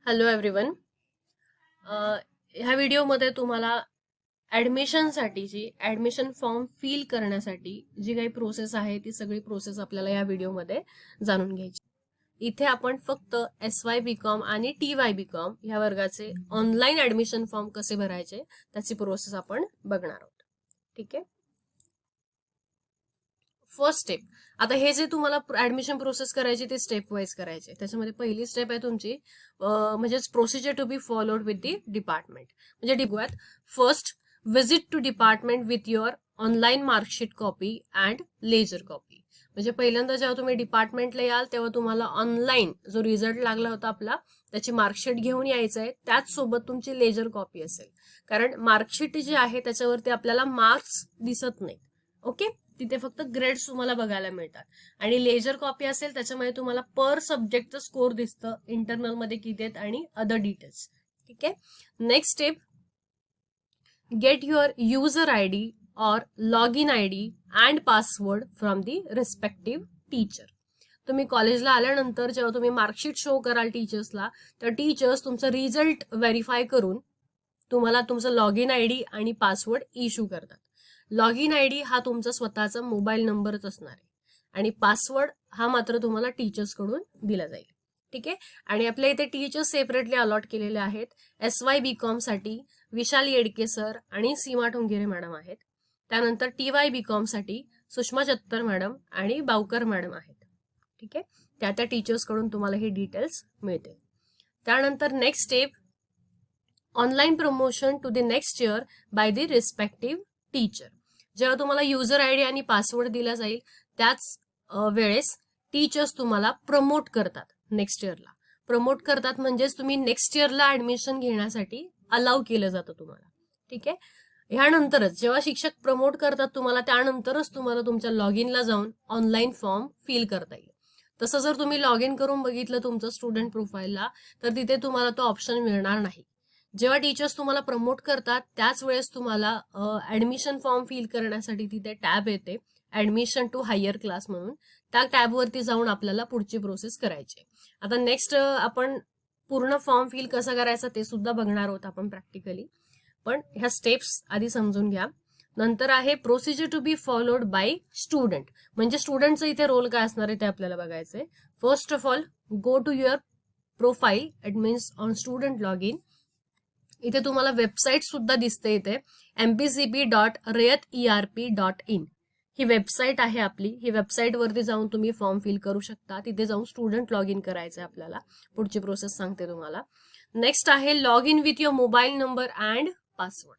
Hello everyone. ह्या व्हिडिओमध्ये तुम्हाला ॲडमिशनसाठीची ॲडमिशन फॉर्म फिल करण्यासाठी जी काही प्रोसेस आहे ती सगळी प्रोसेस आपल्याला या व्हिडिओमध्ये जाणून घ्यायची. इथे आपण फक्त SY BCom आणि TY BCom ह्या वर्गाचे ऑनलाईन ॲडमिशन फॉर्म कसे भरायचे त्याची प्रोसेस आपण बघणार आहोत. ठीक आहे. फर्स्ट स्टेप, आता हे जे तुम्हाला ऍडमिशन प्रोसेस करायची ते स्टेप वाईज करायचे. त्याच्यामध्ये पहिली स्टेप आहे तुमची म्हणजेच procedure to be followed with the department. म्हणजे डिगोयात first visit to department with your online marksheet copy and ledger copy. म्हणजे पहिल्यांदा जेव्हा तुम्ही डिपार्टमेंटला याल तेव्हा तुम्हाला ऑनलाईन जो रिझल्ट लागला होता आपला त्याची मार्कशीट घेऊन यायचं आहे. त्याच सोबत तुमची लेजर कॉपी असेल, कारण मार्कशीट जी आहे त्याच्यावरती आपल्याला मार्क्स दिसत नाहीत. ओके, तिथे फक्त ग्रेड्स तुम्हाला बघायला मिळतात. आणि लेजर कॉपी असेल त्याच्यामध्ये तुम्हाला पर सब्जेक्टचं स्कोर दिसतं, इंटरनल मध्ये किती आहेत आणि अदर डिटेल्स. ठीक आहे. Next step, get your user ID और log in ID and password from the respective teacher. तुम्ही कॉलेजला आल्यानंतर जेव्हा तुम्ही मार्कशीट शो कराल टीचर्सला, तर टीचर्स तुमचा रिझल्ट व्हेरीफाय करून तुम्हाला तुमचं लॉग इन ID आणि पासवर्ड इश्यू करतात. लॉग इन ID हा तुमचा स्वतःचा मोबाईल नंबरच असणार आहे आणि पासवर्ड हा मात्र तुम्हाला टीचर्सकडून दिला जाईल. ठीक आहे. आणि आपल्या इथे टीचर्स सेपरेटली अलॉट केलेले आहेत. SY BCom साठी विशाल येडके सर आणि सीमा ठोंगिरे मॅडम आहेत. त्यानंतर TY BCom साठी सुषमा चत्तर मॅडम आणि बावकर मॅडम आहेत. ठीक आहे. त्या टीचर्सकडून तुम्हाला हे डिटेल्स मिळतील. त्यानंतर next step, online promotion to the next year by the respective teacher. जेव्हा तुम्हाला युजर ID आणि पासवर्ड दिला जाईल त्याच वेळेस टीचर्स तुम्हाला प्रमोट करतात. नेक्स्ट इयरला प्रमोट करतात म्हणजेच तुम्ही नेक्स्ट इयरला ऍडमिशन घेण्यासाठी अलाउ केलं जातं तुम्हाला. ठीक आहे. ह्यानंतरच जेव्हा शिक्षक प्रमोट करतात तुम्हाला, त्यानंतरच तुम्हाला तुमच्या लॉग इनला जाऊन ऑनलाईन फॉर्म फिल करता येईल. तसं जर तुम्ही लॉग इन करून बघितलं तुमचं स्टुडंट प्रोफाईलला, तर तिथे तुम्हाला तो ऑप्शन मिळणार नाही. जेव्हा टीचर्स तुम्हाला प्रमोट करतात त्याच वेळेस तुम्हाला ऍडमिशन फॉर्म फिल करण्यासाठी तिथे टॅब येते, ऍडमिशन टू हायर क्लास म्हणून. त्या टॅबवरती जाऊन आपल्याला पुढची प्रोसेस करायची. आता नेक्स्ट आपण पूर्ण फॉर्म फिल कसा करायचा ते सुद्धा बघणार आहोत आपण प्रॅक्टिकली. पण ह्या स्टेप्स आधी समजून घ्या. नंतर आहे procedure to be followed by student. म्हणजे स्टुडंटचं इथे रोल काय असणार आहे ते आपल्याला बघायचंय. First of all, go to your profile, it means on student log in. इथे तुम्हाला वेबसाईट सुद्धा दिसते. इथे mpcb.rayat.erp.in ही वेबसाईट आहे आपली. ही वेबसाईट वरती जाऊन तुम्ही फॉर्म फिल करू शकता. तिथे जाऊन स्टुडंट लॉग इन करायचं आहे आपल्याला. पुढची प्रोसेस सांगते तुम्हाला. नेक्स्ट आहे log in with your mobile number and password.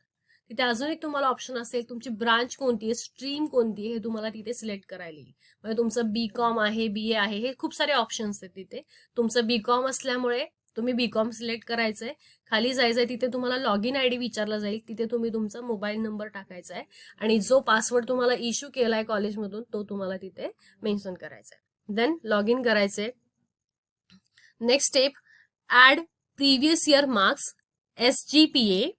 तिथे अजून एक तुम्हाला ऑप्शन असेल, तुमची ब्रांच कोणती आहे, स्ट्रीम कोणती आहे, हे तुम्हाला तिथे सिलेक्ट करायला येईल. म्हणजे तुमचं BCom आहे, BA आहे, हे खूप सारे ऑप्शन्स आहेत तिथे. तुमचं BCom असल्यामुळे तुम्ही BCom सिलेक्ट करायचंय. खाली जायचंय, तिथे तुम्हाला लॉग इन ID विचारला जाईल. तिथे तुम्ही तुमचा मोबाईल नंबर टाकायचा आहे आणि जो पासवर्ड तुम्हाला इश्यू केलाय कॉलेजमधून तो तुम्हाला तिथे मेन्शन करायचा आहे. देन लॉग इन करायचंय. Next step, add previous year marks, SGPA,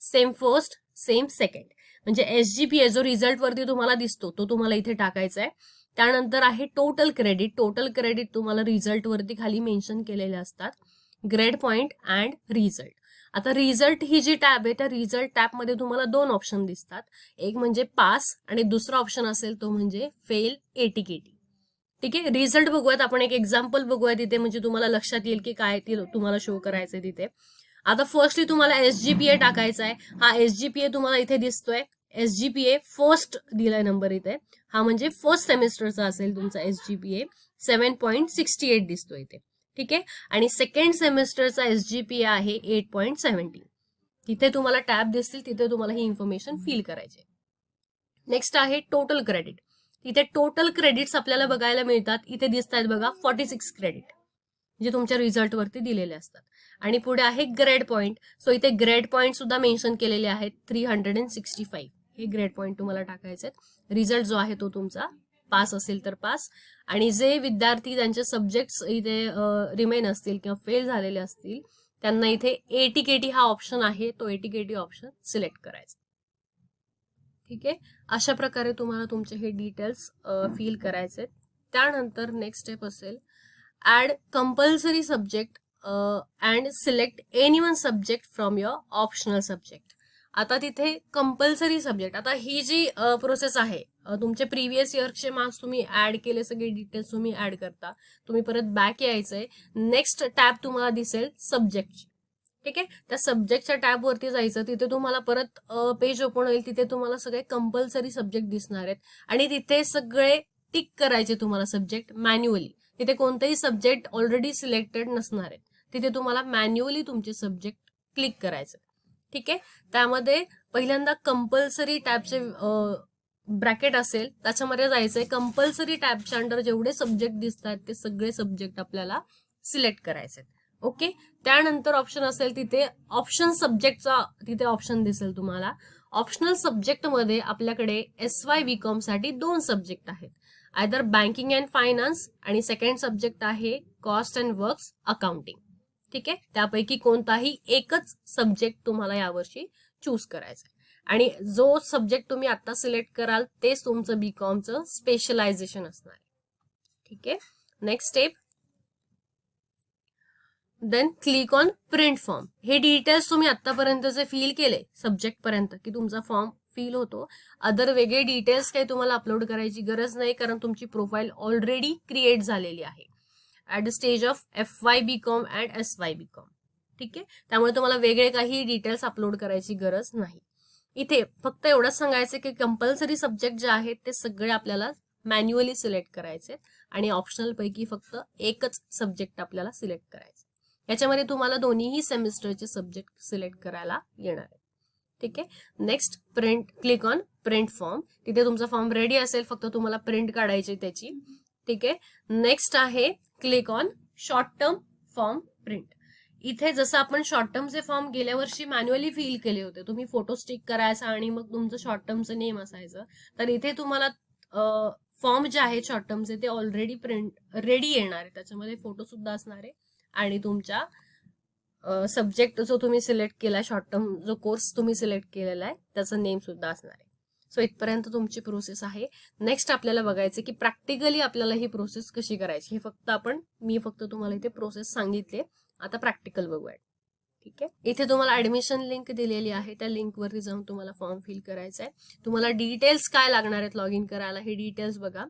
sem first sem second. म्हणजे SGPA जो रिझल्ट वरती तुम्हाला दिसतो तो तुम्हाला इथे टाकायचा आहे. त्यानंतर आहे टोटल क्रेडिट. टोटल क्रेडिट तुम्हाला रिझल्ट वरती खाली मेन्शन केलेले असतात. Grade point and result. आता रिझल्ट ही जी टॅब आहे त्या रिझल्ट टॅबमध्ये तुम्हाला दोन ऑप्शन दिसतात. एक म्हणजे पास आणि दुसरा ऑप्शन असेल तो म्हणजे फेल ATKT. ठीक आहे. रिझल्ट बघूयात आपण, एक एक्झाम्पल बघूया तिथे, म्हणजे तुम्हाला लक्षात येईल की काय तुम्हाला शो करायचंय तिथे. आता फर्स्टली तुम्हाला SGPA टाकायचा आहे. हा SGPA तुम्हाला इथे दिसतोय. SGPA फर्स्ट दिलाय नंबर इथे. हा म्हणजे फर्स्ट सेमिस्टरचा असेल तुमचा SGPA. 7.68 दिसतोय इथे. ठीक आहे. आणि सेकंड सेमिस्टरचा SGPA आहे 8.70. तिथे तुम्हाला टॅब दिसतील, तिथे तुम्हाला ही इन्फॉर्मेशन फिल करायची. नेक्स्ट आहे टोटल क्रेडिट. इथे टोटल क्रेडिट्स आपल्याला बघायला मिळतात. इथे दिसत आहेत बघा 46 क्रेडिट जे तुमच्या रिझल्ट वरती दिलेले असतात. आणि पुढे आहे ग्रेड पॉइंट. सो इथे ग्रेड पॉइंट सुद्धा मेन्शन केलेले आहेत 365. हे ग्रेड पॉइंट तुम्हाला टाकायचे आहेत. रिझल्ट जो आहे तो तुमचा पास असेल तर पास, आणि जे विद्यार्थी त्यांचे सब्जेक्ट्स इथे रिमेन असतील किंवा फेल झालेले असतील त्यांना इथे ATKT हा ऑप्शन आहे, तो ATKT ऑप्शन सिलेक्ट करायचा. ठीक आहे. अशा प्रकारे तुम्हाला तुमचे हे डिटेल्स फिल करायचे. त्यानंतर नेक्स्ट स्टेप असेल add compulsory subject and select any one subject from your optional subject. आता तिथे कंपल्सरी सब्जेक्ट, आता ही जी प्रोसेस आहे, तुमचे प्रिव्हियस इयरचे मार्क्स तुम्ही ऍड केले, सगळे डिटेल्स तुम्ही ऍड करता, तुम्ही परत बॅक यायचंय. नेक्स्ट टॅब तुम्हाला दिसेल सब्जेक्टची. ठीक आहे, त्या सब्जेक्टच्या टॅब वरती जायचं. तिथे तुम्हाला परत पेज ओपन होईल. तिथे तुम्हाला सगळे कंपल्सरी सब्जेक्ट दिसणार आहेत आणि तिथे सगळे टिक करायचे तुम्हाला सब्जेक्ट मॅन्युअली. तिथे कोणतेही सब्जेक्ट ऑलरेडी सिलेक्टेड नसणार आहेत. तिथे तुम्हाला मॅन्युअली तुमचे सब्जेक्ट क्लिक करायचे. ठीक आहे, त्यामध्ये पहिल्यांदा कंपल्सरी टॅबचे ब्रॅकेट असेल त्याच्यामध्ये जायचंय. कंपल्सरी टॅबच्या अंडर जेवढे सब्जेक्ट दिसतात ते सगळे सब्जेक्ट आपल्याला सिलेक्ट करायचे. ओके, त्यानंतर ऑप्शन असेल तिथे ऑप्शन सब्जेक्टचा तिथे ऑप्शन दिसेल तुम्हाला. ऑप्शनल सब्जेक्ट मध्ये आपल्याकडे SY BCom साठी 2 सब्जेक्ट आहेत, आयदर बँकिंग अँड फायनान्स आणि सेकंड सब्जेक्ट आहे कॉस्ट अँड वर्क्स अकाउंटिंग. ठीक आहे, त्यापैकी कोणताही एकच सब्जेक्ट तुम्हाला यावर्षी चूज करायचा आहे आणि जो सब्जेक्ट तुम्ही आता सिलेक्ट कराल तेच तुमचं बीकॉमचं स्पेशलायझेशन असणार आहे. ठीक आहे, next step. Then click on print form. हे डिटेल्स तुम्ही आतापर्यंतचे फिल केले सब्जेक्ट पर्यंत की तुमचा फॉर्म फिल होतो. अदर वेगळे डिटेल्स काही तुम्हाला अपलोड करायची गरज नाही, कारण तुमची प्रोफाईल ऑलरेडी क्रिएट झालेली आहे at the stage of FY BCom and SY BCom. ठीक आहे, त्यामुळे तुम्हाला वेगळे काही डिटेल्स अपलोड करायची गरज नाही. इथे फक्त एवढंच सांगायचं की कंपल्सरी सब्जेक्ट जे आहेत ते सगळे आपल्याला मॅन्युअली सिलेक्ट करायचे आणि ऑप्शनल पैकी फक्त एकच सब्जेक्ट आपल्याला सिलेक्ट करायचे. याच्यामध्ये तुम्हाला दोन्हीही सेमिस्टरचे सब्जेक्ट सिलेक्ट करायला येणार आहे. ठीक आहे, next print, click on print form. तिथे तुमचा फॉर्म रेडी असेल, फक्त तुम्हाला प्रिंट काढायची त्याची. ठीक आहे, नेक्स्ट आहे click on short term form print. इथे जसं आपण शॉर्ट टर्मचे फॉर्म गेल्या वर्षी मॅन्युअली फिल केले होते, तुम्ही फोटो स्टिक करायचा आणि मग तुमचं शॉर्ट टर्मचं नेम असायचं, तर इथे तुम्हाला फॉर्म जे आहेत शॉर्ट टर्मचे ते ऑलरेडी प्रिंट रेडी येणार आहे. त्याच्यामध्ये फोटो सुद्धा असणार आहे आणि तुमच्या सब्जेक्ट जो तुम्ही सिलेक्ट केलाय, शॉर्ट टर्म जो कोर्स तुम्ही सिलेक्ट केलेला आहे त्याचं नेम सुद्धा असणार आहे. सो इथपर्यंत तुमची प्रोसेस आहे. नेक्स्ट आपल्याला बघायचं की प्रॅक्टिकली आपल्याला ही प्रोसेस कशी करायची. हे मी फक्त तुम्हाला इथे प्रोसेस सांगितले. आता प्रॅक्टिकल बघूया. ठीक आहे, इथे तुम्हाला ऍडमिशन लिंक दिलेली आहे, त्या लिंकवरती जाऊन तुम्हाला फॉर्म फिल करायचा आहे. तुम्हाला डिटेल्स काय लागणार आहेत लॉग इन करायला हे डिटेल्स बघा.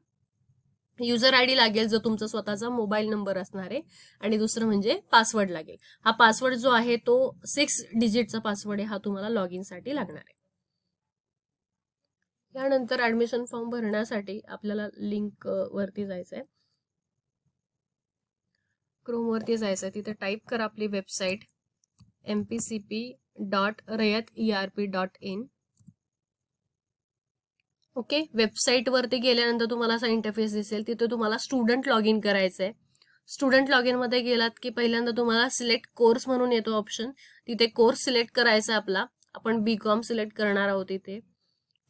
युजर आयडी लागेल जो तुमचा स्वतःचा मोबाईल नंबर असणार आहे आणि दुसरं म्हणजे पासवर्ड लागेल. हा पासवर्ड जो आहे तो 6 डिजिटचा पासवर्ड आहे, हा तुम्हाला लॉग इन साठी लागणार आहे. यानंतर ऍडमिशन फॉर्म भरण्यासाठी आपल्याला लिंक वरती जायचंय, क्रोम वरती जायचंय. तिथे टाईप करा आपली वेबसाईट mpcp.rayat.erp.in. ओके, वेबसाईट वरती गेल्यानंतर तुम्हाला असा इंटरफेस दिसेल. तिथे तुम्हाला स्टुडंट लॉग इन करायचंय. स्टुडंट लॉग इन मध्ये गेलात की पहिल्यांदा तुम्हाला सिलेक्ट कोर्स म्हणून येतो ऑप्शन. तिथे कोर्स सिलेक्ट करायचा आपला. आपण BCom सिलेक्ट करणार आहोत इथे.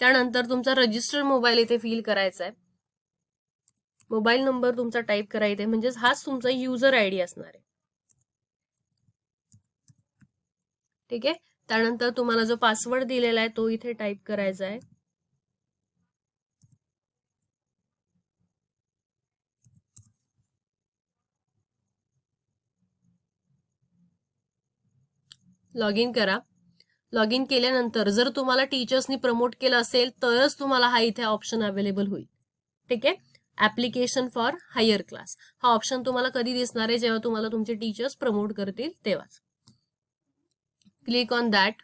त्यानंतर तुमचा रजिस्टर्ड मोबाईल इथे फिल करायचा आहे. मोबाईल नंबर तुमचा टाईप करायचा आहे, म्हणजेच हाच तुमचा युजर आयडी असणार आहे. ठीक आहे, त्यानंतर तुम्हाला जो पासवर्ड दिलेला आहे तो इथे टाईप करायचा आहे. लॉग इन करा. लॉग इन केल्यानंतर जर तुम्हाला टीचर्सनी प्रमोट केलं असेल तरच तुम्हाला हा इथे ऑप्शन अवेलेबल होईल. ठीक आहे, ऍप्लिकेशन फॉर हायर क्लास हा ऑप्शन तुम्हाला कधी दिसणार आहे, जेव्हा तुम्हाला तुमचे टीचर्स प्रमोट करतील तेव्हाच. Click on that.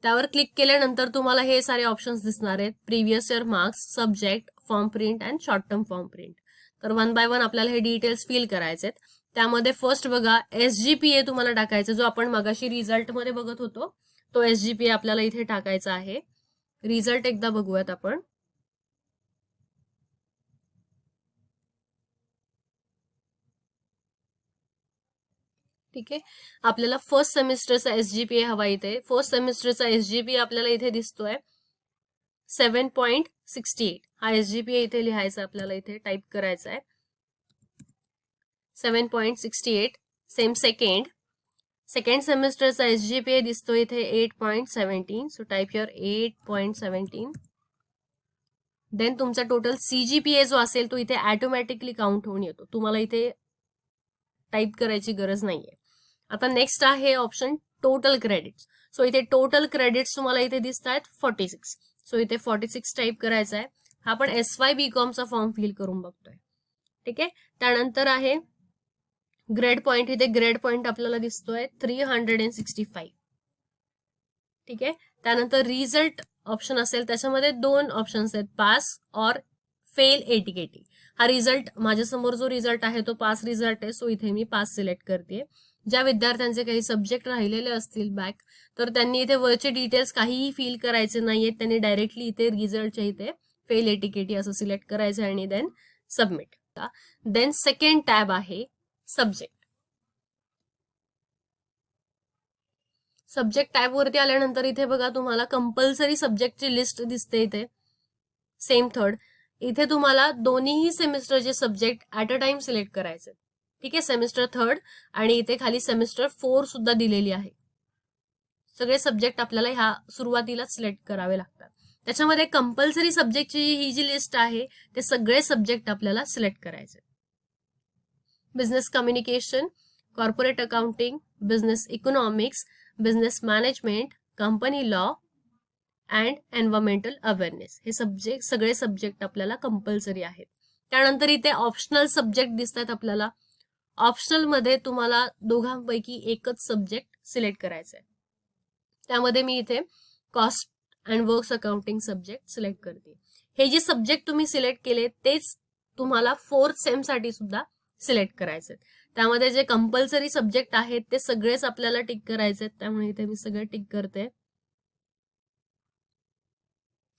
त्यावर क्लिक केल्यानंतर तुम्हाला हे सारे ऑप्शन्स दिसणार आहेत. Previous year marks, subject, form print and short term form print. तर 1 बाय 1 आपल्याला हे डिटेल्स फिल करायचे आहेत. त्यामध्ये फर्स्ट बघा SGPA तुम्हाला टाकायचा, जो आपण मगाशी रिझल्ट मध्ये बघत होतो तो SGPA आपल्याला इथे टाकायचा आहे. रिझल्ट एकदा बघूयात आपण. ठीक आहे, आपल्याला फर्स्ट सेमिस्टरचा SGPA हवा इथे. फर्स्ट सेमिस्टरचा SGPA आपल्याला इथे दिसतोय 7.68. हा SGPA इथे लिहायचा आपल्याला, इथे टाईप करायचा आहे 7.68. सेम सेकंड सेमिस्टरचा SGPA दिसतो इथे 8.17. So type your 8.17. देन तुमचा टोटल CGPA जो असेल तो इथे ऑटोमॅटिकली काउंट होऊन येतो. तुम्हाला इथे टाईप करायची गरज नाहीये. आता नेक्स्ट आहे ऑप्शन टोटल क्रेडिट्स. सो इथे टोटल क्रेडिट्स तुम्हाला इथे दिसत आहेत 46. सो इथे 46 टाईप करायचा आहे. हा आपण SY BComचा फॉर्म फिल करून बघतोय. ठीक आहे. त्यानंतर आहे ग्रेड पॉइंट. इथे ग्रेड पॉइंट आपल्याला दिसतोय 365. ठीक आहे. त्यानंतर रिझल्ट ऑप्शन असेल, त्याच्यामध्ये 2 ऑप्शन्स आहेत, पास और फेल ATKT. हा रिझल्ट माझ्यासमोर जो रिझल्ट आहे तो पास रिझल्ट आहे. सो इथे मी पास सिलेक्ट करते. ज्या विद्यार्थ्यांचे काही सब्जेक्ट राहिलेले असतील बॅक, तर त्यांनी इथे वरचे डिटेल्स काहीही फिल करायचे नाहीयेत. त्यांनी डायरेक्टली इथे रिझल्टच्या इथे फेल ATKT असं सिलेक्ट करायचं आणि then submit. Then second tab आहे सब्जेक्ट. सब्जेक्ट टॅब वरती आल्यानंतर इथे बघा तुम्हाला कंपल्सरी सब्जेक्टची लिस्ट दिसते. इथे सेम थर्ड इथे तुम्हाला दोन्हीही सेमिस्टरचे subject at a time select करायचे. ठीक आहे. सेमिस्टर 3 आणि इथे खाली सेमिस्टर 4 सुद्धा दिलेली आहे. सगळे सब्जेक्ट आपल्याला ह्या सुरुवातीला सिलेक्ट करावे लागतात. त्याच्यामध्ये कंपल्सरी सब्जेक्टची ही जी लिस्ट आहे ते सगळे सब्जेक्ट आपल्याला सिलेक्ट करायचे. Business communication, corporate accounting, business economics, business management, company law and environmental awareness, हे सगळे सब्जेक्ट आपल्याला कंपल्सरी आहेत. त्यानंतर इथे ऑप्शनल सब्जेक्ट दिसतात आपल्याला. ऑप्शनल मध्ये तुम्हाला दोघांपैकी एकच सब्जेक्ट सिलेक्ट करायचा आहे. त्यामध्ये मी इथे cost and works accounting subject select करते. हे जे सब्जेक्ट तुम्ही सिलेक्ट केले तेच तुम्हाला 4th सेम साठी सुद्धा सिलेक्ट करायचे. त्यामध्ये जे कंपल्सरी सब्जेक्ट आहेत ते सगळेच आपल्याला टिक करायचे, त्यामुळे इथे मी सगळे टिक करते.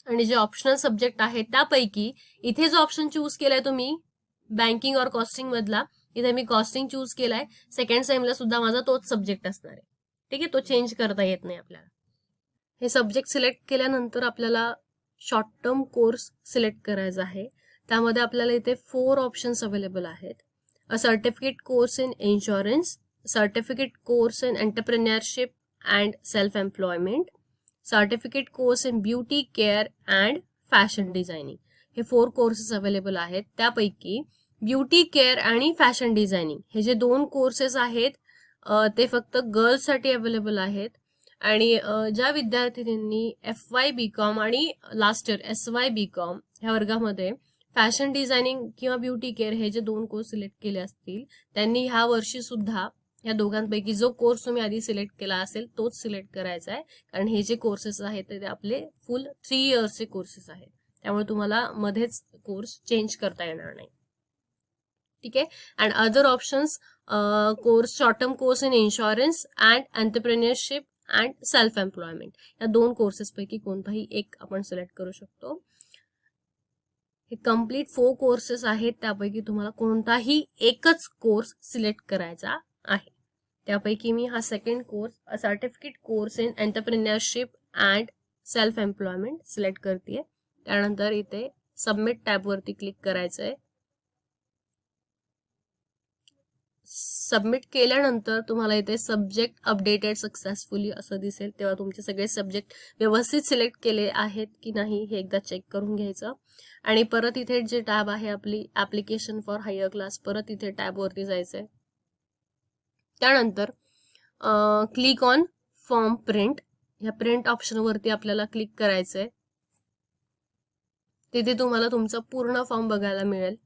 आणि जे ऑप्शनल सब्जेक्ट आहेत त्यापैकी इथे जो ऑप्शन चूज केलाय तुम्ही बँकिंग और कॉस्टिंग मधला, इथे मी कॉस्टिंग चूज केलाय. सेकंड सेमला सुद्धा माझा तोच सब्जेक्ट असणार आहे. ठीक आहे. तो चेंज करता येत नाही आपल्याला. हे सब्जेक्ट सिलेक्ट केल्यानंतर आपल्याला शॉर्ट टर्म कोर्स सिलेक्ट करायचा आहे. त्यामध्ये आपल्याला इथे 4 ऑप्शन्स अवेलेबल आहेत. अ certificate course in insurance, certificate course in entrepreneurship and self employment, certificate course in beauty care and fashion designing, हे 4 कोर्सेस अवेलेबल आहेत. त्यापैकी ब्युटी केअर आणि फॅशन डिझायनिंग हे जे 2 कोर्सेस आहेत ते फक्त गर्ल्ससाठी अवेलेबल आहेत. आणि ज्या विद्यार्थिनींनी FY BCom आणि लास्ट इयर SY BCom ह्या वर्गामध्ये फॅशन डिझायनिंग किंवा ब्युटी केअर हे जे 2 कोर्स सिलेक्ट केले असतील, त्यांनी ह्या वर्षी सुद्धा या दोघांपैकी जो कोर्स तुम्ही आधी सिलेक्ट केला असेल तोच सिलेक्ट करायचा आहे. कारण हे जे कोर्सेस आहेत ते आपले फुल 3 इयर्सचे कोर्सेस आहेत. त्यामुळे तुम्हाला मध्येच कोर्स चेंज करता येणार नाही. ठीक आहे. And other options course, short term course in insurance and entrepreneurship and self employment, या 2 कोर्सेस पैकी कोणताही एक आपण सिलेक्ट करू शकतो. हे कम्प्लीट 4 कोर्सेस आहेत. त्यापैकी तुम्हाला कोणताही एकच कोर्स सिलेक्ट करायचा आहे. त्यापैकी मी हा second course, a certificate course in entrepreneurship and self employment select करते. त्यानंतर इथे सबमिट टॅब वरती क्लिक करायचं आहे. सबमिट केल्यानंतर तुम्हाला इथे सब्जेक्ट अपडेटेड सक्सेसफुली असं दिसेल. तेव्हा तुमचे सगळे सब्जेक्ट व्यवस्थित सिलेक्ट केले आहेत की नाही हे एकदा चेक करून घ्यायचं. आणि परत इथे जे टॅब आहे आपली ऍप्लिकेशन फॉर हायर क्लास, परत इथे टॅब वरती जायचंय. त्यानंतर क्लिक ऑन फॉर्म प्रिंट, ह्या प्रिंट ऑप्शन वरती आपल्याला क्लिक करायचंय. तिथे तुम्हाला तुमचा पूर्ण फॉर्म बघायला मिळेल.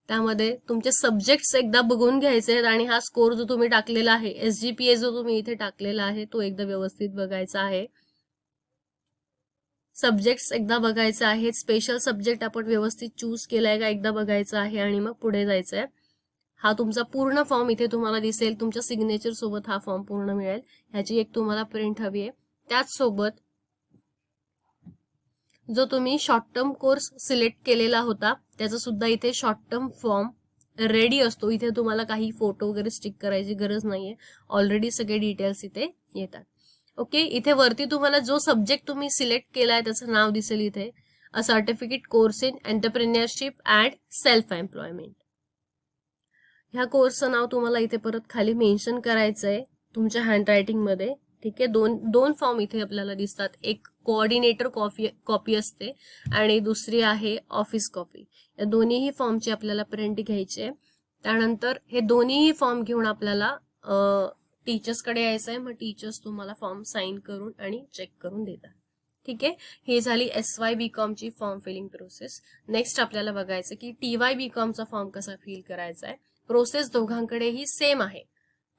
त्यामध्ये तुमचे सब्जेक्ट्स एकदा बघून घ्यायचे आहेत आणि हा स्कोर जो तुम्ही टाकलेला आहे, SGPA जो तुम्ही इथे टाकलेला आहे, तो एकदा व्यवस्थित बघायचा आहे. सब्जेक्ट्स एकदा बघायचे आहेत. स्पेशल सब्जेक्ट आपण व्यवस्थित चूज केलाय का एकदा बघायचं आहे आणि मग पुढे जायचंय. हा तुमचा पूर्ण फॉर्म इथे तुम्हाला दिसेल. तुमच्या सिग्नेचर सोबत हा फॉर्म पूर्ण मिळेल. ह्याची एक तुम्हाला प्रिंट हवी आहे. त्याच सोबत जो तुम्ही शॉर्ट टर्म कोर्स सिलेक्ट केलेला होता त्याचा सुद्धा इथे शॉर्ट टर्म फॉर्म रेडी असतो. इथे तुम्हाला काही फोटो वगैरे स्टिक करायची गरज नाहीये. ऑलरेडी सगळे डिटेल्स इथे येतात. ओके. इथे वरती तुम्हाला जो सब्जेक्ट तुम्ही सिलेक्ट केलाय त्याचं नाव दिसेल इथे, अ certificate course in entrepreneurship and self employment. ह्या कोर्सचं नाव तुम्हाला इथे परत खाली मेन्शन करायचंय तुमच्या हँडरायटिंग मध्ये. ठीक आहे. दोन फॉर्म इथे आपल्याला दिसतात. एक कोऑर्डिनेटर कॉपी असते आणि दुसरी आहे ऑफिस कॉपी. या दोन्हीही फॉर्मची आपल्याला प्रिंट घ्यायची आहे. त्यानंतर हे दोन्हीही फॉर्म घेऊन आपल्याला टीचर्सकडे यायचं आहे. मग टीचर्स तुम्हाला फॉर्म साईन करून आणि चेक करून देतात. ठीक आहे, ही झाली SY BCom ची फॉर्म फिलिंग प्रोसेस. नेक्स्ट आपल्याला बघायचं की TY BCom चा फॉर्म कसा फिल करायचा आहे. प्रोसेस दोघांकडेही सेम आहे,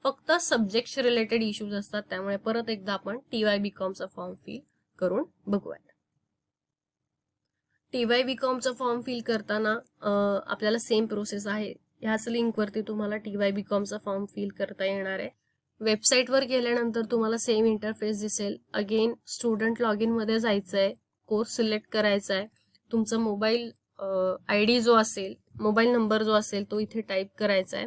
फक्त सब्जेक्ट रिलेटेड इश्यूज असतात. त्यामुळे परत एकदा आपण TY BCom चा फॉर्म फिल करून बघूयात. TY BCom चा फॉर्म फिल करताना आपल्याला सेम प्रोसेस आहे. ह्याच लिंकवरती तुम्हाला TY BCom चा फॉर्म फिल करता येणार आहे. वेबसाईटवर गेल्यानंतर तुम्हाला सेम इंटरफेस दिसेल. अगेन स्टुडंट लॉग इन मध्ये जायचं आहे, कोर्स सिलेक्ट करायचा आहे, तुमचा मोबाईल ID जो असेल, मोबाईल नंबर जो असेल तो इथे टाईप करायचा आहे.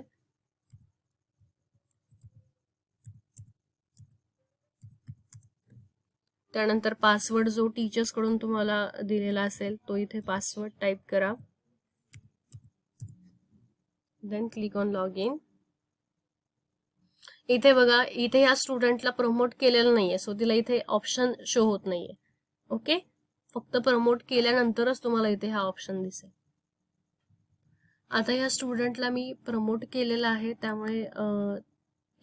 त्यानंतर पासवर्ड जो टीचर्स कडून तुम्हाला दिलेला असेल तो इथे पासवर्ड टाईप करा. Then click on log in. इथे बघा, इथे या स्टुडंटला प्रमोट केलेलं नाहीये, सो तिला इथे ऑप्शन शो होत नाहीये. ओके, फक्त प्रमोट केल्यानंतरच तुम्हाला इथे हा ऑप्शन दिसेल. आता या स्टुडंटला मी प्रमोट केलेलं आहे, त्यामुळे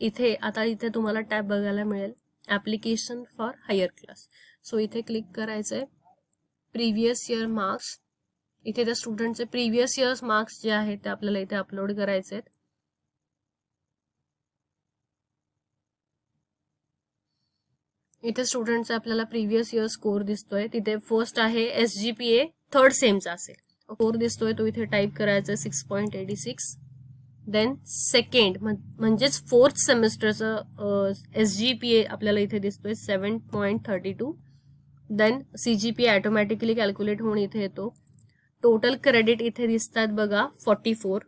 इथे तुम्हाला टॅब बघायला मिळेल application for higher class. So इथे क्लिक करायचंय. प्रिव्हियस इयर मार्क्स, इथे त्या स्टुडंटचे प्रिव्हियस इयर्स मार्क्स जे आहेत ते आपल्याला इथे अपलोड करायचे आहेत. इथे स्टुडंटचा आपल्याला प्रिव्हियस इयर स्कोर दिसतोय. तिथे फर्स्ट आहे SGPA थर्ड सेमचा असेल, स्कोर दिसतोय तो इथे टाईप करायचा 6.86. देन सेकंड म्हणजेच फोर्थ सेमिस्टरचं SGPA आपल्याला इथे दिसतोय 7.32. देन CGPA ऑटोमॅटिकली कॅल्क्युलेट होऊन इथे येतो. टोटल क्रेडिट इथे दिसतात बघा 44,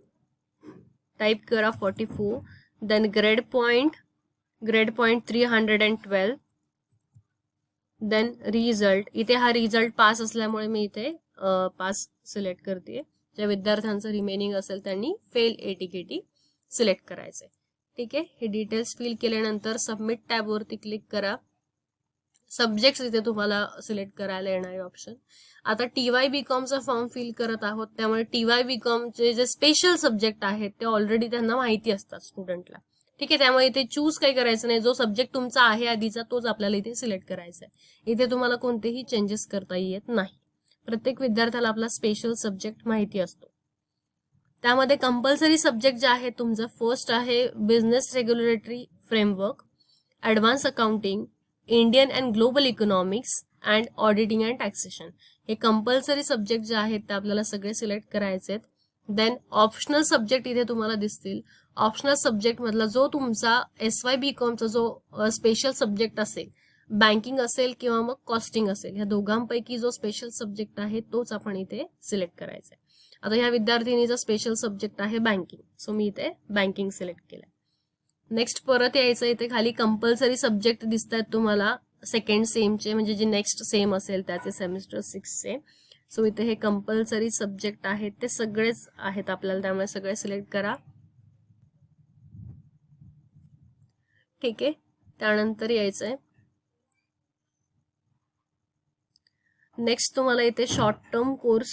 टाईप करा 44. Then grade point 312. Then result, इथे हा रिझल्ट पास असल्यामुळे मी इथे पास सिलेक्ट करते. ज्या विद्यार्थ्यांचं रिमेनिंग असेल त्यांनी फेल ATKT सिलेक्ट करायचंय. ठीक आहे, हे डिटेल्स फिल केल्यानंतर सबमिट टॅब वरती क्लिक करा. सब्जेक्ट्स इथे तुम्हाला सिलेक्ट करायला येणार आहे ऑप्शन. आता TY BCom चा फॉर्म फिल करत आहोत, त्यामुळे TY BCom चे जे स्पेशल सब्जेक्ट आहेत ते ऑलरेडी त्यांना माहिती असतात स्टुडंटला. ठीक आहे, त्यामुळे इथे चूज काही करायचं नाही. जो सब्जेक्ट तुमचा आहे आधीचा तोच आपल्याला इथे सिलेक्ट करायचा आहे. इथे तुम्हाला कोणतेही चेंजेस करता येत नाही. प्रत्येक विद्यार्थ्याला आपला स्पेशल सब्जेक्ट माहिती असतो. त्यामध्ये कंपल्सरी सब्जेक्ट जे आहे तुमचं, फर्स्ट आहे business regulatory framework, advance accounting, Indian and global economics and auditing and taxation. हे कंपल्सरी सब्जेक्ट जे आहेत ते आपल्याला सगळे सिलेक्ट करायचे आहेत. देन ऑप्शनल सब्जेक्ट इथे तुम्हाला दिसतील. ऑप्शनल सब्जेक्ट मधला जो तुमचा SY BComचा जो स्पेशल सब्जेक्ट असेल, बँकिंग असेल किंवा मग कॉस्टिंग असेल, ह्या दोघांपैकी जो स्पेशल सब्जेक्ट आहे तोच आपण इथे सिलेक्ट करायचा आहे. आता ह्या विद्यार्थिनीचा स्पेशल सब्जेक्ट आहे बँकिंग, सो मी इथे बँकिंग सिलेक्ट केलंय. नेक्स्ट परत यायचं. इथे खाली कंपल्सरी सब्जेक्ट दिसत आहेत तुम्हाला सेकंड सेमचे, म्हणजे जे नेक्स्ट सेम असेल त्याचे सेमिस्टर 6चे. सो इथे हे कंपल्सरी सब्जेक्ट आहेत ते सगळेच आहेत आपल्याला, त्यामुळे सगळे सिलेक्ट करा. ठीक आहे, त्यानंतर यायचंय. नेक्स्ट तुम्हाला इथे शॉर्ट टर्म कोर्स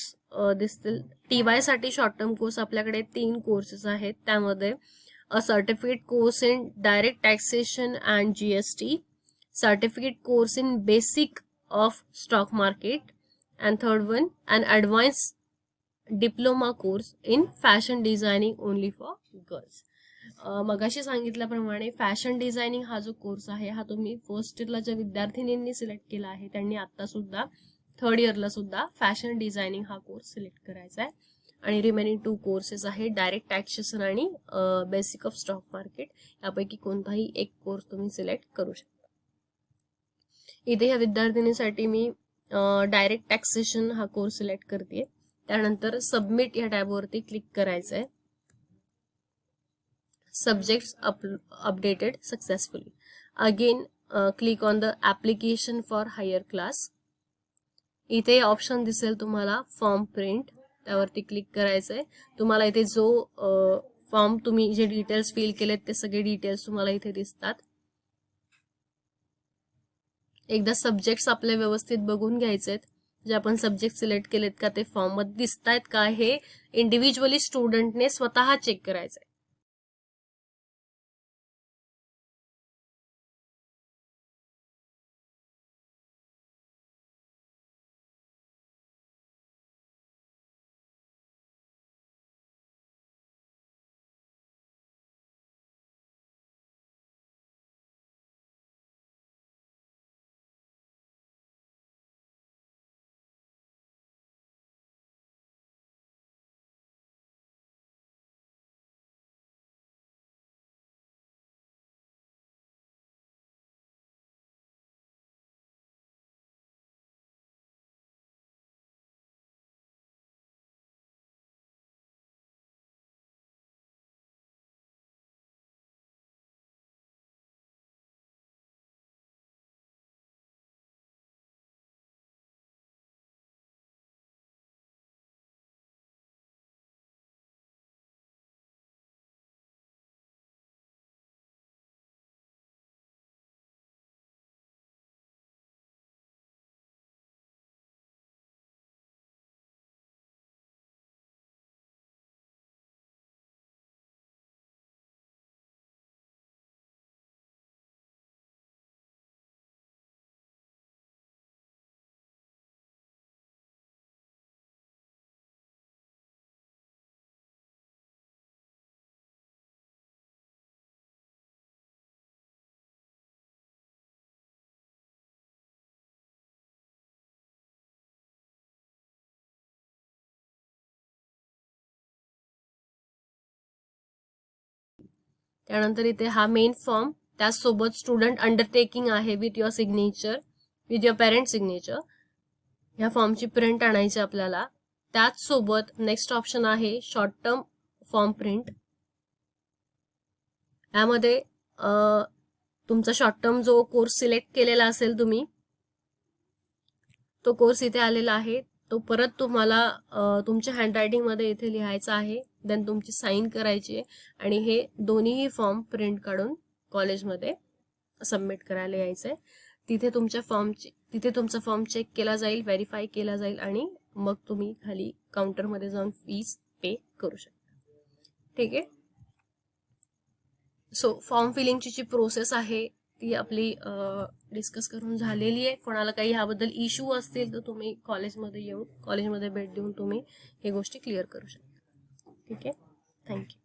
दिसतील. TY साठी शॉर्ट टर्म कोर्स आपल्याकडे 3 कोर्सेस आहेत. त्यामध्ये a certificate course in direct taxation and GST, certificate course in basic of stock market, and third one an advance diploma course in fashion designing only for girls. मगाशी सांगितल्याप्रमाणे fashion designing हा जो course आहे हा तुम्ही first इयरला ज्या विद्यार्थिनींनी सिलेक्ट केला आहे त्यांनी आता सुद्धा थर्ड इयरला सुद्धा फॅशन डिझायनिंग हा कोर्स सिलेक्ट करायचा आहे. आणि रिमेनिंग 2 कोर्सेस आहे डायरेक्ट टॅक्सेशन आणि बेसिक ऑफ स्टॉक मार्केट. यापैकी कोणताही एक कोर्स तुम्ही सिलेक्ट करू शकता. इथे या विद्यार्थिनीसाठी मी डायरेक्ट टॅक्सेशन हा कोर्स सिलेक्ट करते. त्यानंतर सबमिट या टॅबवरती क्लिक करायचं आहे. Subjects updated successfully. Again, click on the application for higher class. इथे ऑप्शन दिसेल तुम्हाला फॉर्म प्रिंट, त्यावरती क्लिक करायचंय. तुम्हाला इथे जो फॉर्म तुम्ही जे डिटेल्स फिल केलेत ते सगळे डिटेल्स तुम्हाला इथे दिसतात. एकदा सब्जेक्ट्स आपले व्यवस्थित बघून घ्यायचेत. जे आपण सब्जेक्ट सिलेक्ट केलेत का ते फॉर्ममध्ये दिसतायत का हे इंडिव्हिज्युअली स्टुडंटने स्वतः चेक करायचंय. त्यानंतर इथे हा मेन फॉर्म, त्याचसोबत स्टुडंट अंडरटेकिंग आहे with your signature, with your parent signature. ह्या फॉर्मची प्रिंट आणायची आपल्याला. त्याचसोबत नेक्स्ट ऑप्शन आहे शॉर्ट टर्म फॉर्म प्रिंट. यामध्ये तुमचा शॉर्ट टर्म जो कोर्स सिलेक्ट केलेला असेल तुम्ही, तो कोर्स इथे आलेला आहे. तो परत तुम्हाला तुमच्या हँडरायटिंगमध्ये इथे लिहायचा आहे. देन तुमची साईन करायची आणि हे दोन्हीही फॉर्म प्रिंट काढून कॉलेजमध्ये सबमिट करायला यायचंय. तिथे तुमचा फॉर्म चेक केला जाईल, व्हेरीफाय केला जाईल आणि मग तुम्ही खाली काउंटरमध्ये जाऊन फीस पे करू शकता. ठीक आहे. सो फॉर्म फिलिंगची जी प्रोसेस आहे ती आपली डिस्कस करून झालेली आहे. कोणाला काही ह्याबद्दल इश्यू असतील तर तुम्ही कॉलेजमध्ये भेट देऊन तुम्ही हे गोष्टी क्लिअर करू शकता. ठीक आहे. थँक्यू.